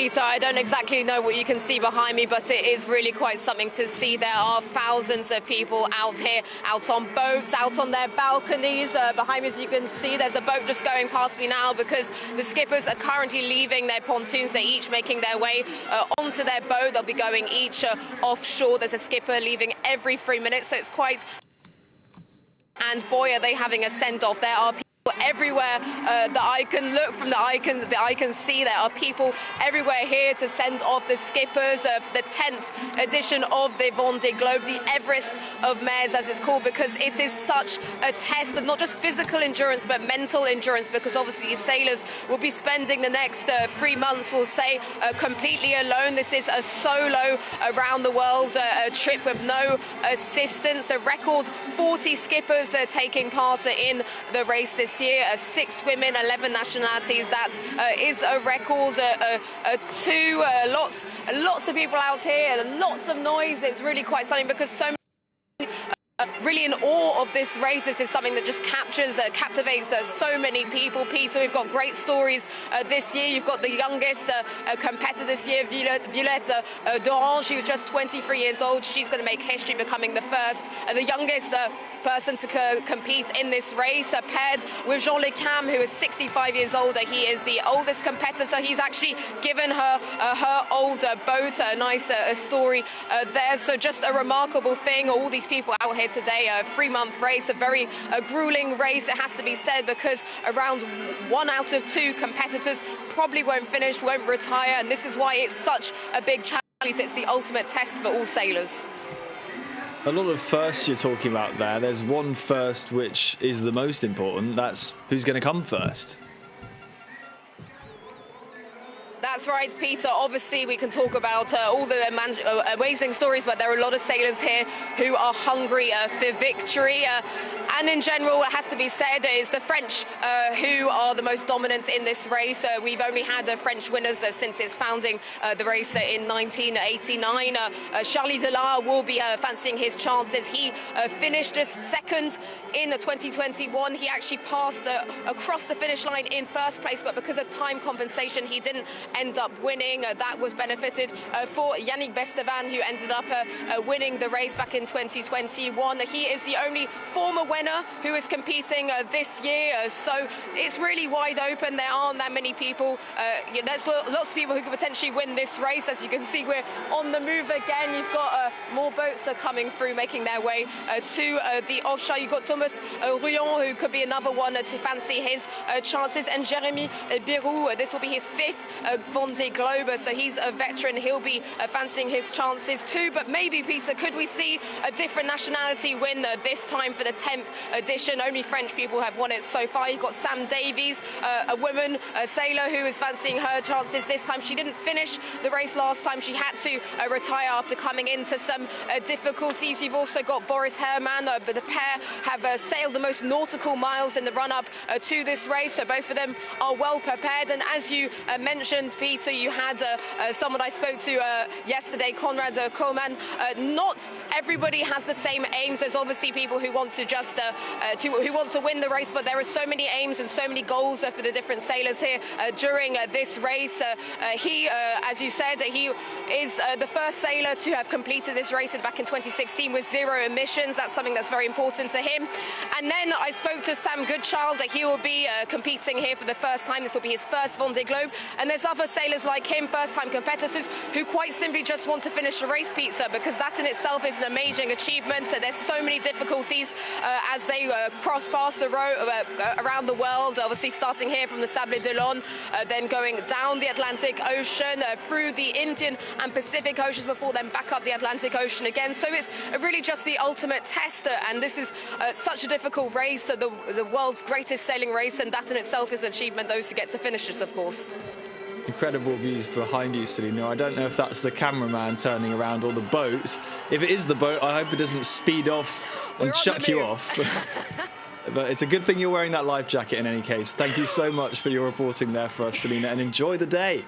Peter, I don't exactly know what you can see behind me, but it is really quite something to see. There are thousands of people out here, out on boats, out on their balconies. Behind me, as you can see, there's a boat just going past me now because the skippers are currently leaving their pontoons. They're each making their way onto their boat. They'll be going each offshore. There's a skipper leaving every 3 minutes, so it's quite... And boy, are they having a send-off. There are people everywhere that I can look from, that I can see. There are people everywhere here to send off the skippers for the 10th edition of the Vendée Globe, the Everest of mares, as it's called, because it is such a test of not just physical endurance but mental endurance, because obviously these sailors will be spending the next 3 months, we'll say, completely alone. This is a solo around the world trip with no assistance. A record 40 skippers taking part in the race this year, 6 women, 11 nationalities. That is a record. Lots of people out here, lots of noise. It's really quite something because so many really in awe of this race. It is something that just captivates so many people. Peter, we've got great stories this year. You've got the youngest competitor this year, Violette d'Orange. She was just 23 years old. She's going to make history, becoming the first, the youngest person to compete in this race, paired with Jean Le Cam, who is 65 years old. He is the oldest competitor. He's actually given her her old boat. A nice story there. So just a remarkable thing. All these people out here today, a 3-month race, a very grueling race, it has to be said, because around 1 out of 2 competitors probably won't finish, won't retire, and this is why it's such a big challenge. It's the ultimate test for all sailors. A lot of firsts you're talking about there. There's one first which is the most important. That's who's going to come first. That's right, Peter. Obviously, we can talk about all the amazing stories, but there are a lot of sailors here who are hungry for victory. And in general, it has to be said, it's the French who are the most dominant in this race. We've only had French winners since its founding, the race in 1989. Charlie Delard will be fancying his chances. He finished second in 2021. He actually passed across the finish line in first place, but because of time compensation, he didn't end up winning. That was benefited for Yannick Bestevan, who ended up winning the race back in 2021. He is the only former winner who is competing this year, so it's really wide open. There aren't that many people. There's lots of people who could potentially win this race. As you can see, we're on the move again. You've got more boats are coming through, making their way to the offshore. You've got Thomas Ruyon, who could be another one to fancy his chances, and Jeremy Birou. This will be his 5th Vendée Globe, so he's a veteran. He'll be fancying his chances too. But maybe, Peter, could we see a different nationality win this time for the 10th edition? Only French people have won it so far. You've got Sam Davies, a woman, a sailor, who is fancying her chances this time. She didn't finish the race last time. She had to retire after coming into some difficulties. You've also got Boris Herrmann. But the pair have sailed the most nautical miles in the run-up to this race, so both of them are well prepared. And as you mentioned, Peter, you had someone I spoke to yesterday, Conrad Koeman. Not everybody has the same aims. There's obviously people who want to just who want to win the race, but there are so many aims and so many goals for the different sailors here during this race. He, as you said, he is the first sailor to have completed this race back in 2016 with 0 emissions. That's something that's very important to him. And then I spoke to Sam Goodchild. He will be competing here for the first time. This will be his first Vendée Globe. And there's other sailors like him, first-time competitors, who quite simply just want to finish the race, Peter, because that in itself is an amazing achievement. So there's so many difficulties as they cross past the road around the world, obviously starting here from the Sables d'Olonne, then going down the Atlantic Ocean, through the Indian and Pacific Oceans before then back up the Atlantic Ocean again. So it's really just the ultimate test, and this is such a difficult race, the world's greatest sailing race, and that in itself is an achievement, those who get to finish this, of course. Incredible views behind you, Selina. I don't know if that's the cameraman turning around or the boat. If it is the boat, I hope it doesn't speed off and chuck you off. But it's a good thing you're wearing that life jacket in any case. Thank you so much for your reporting there for us, Selina, and enjoy the day.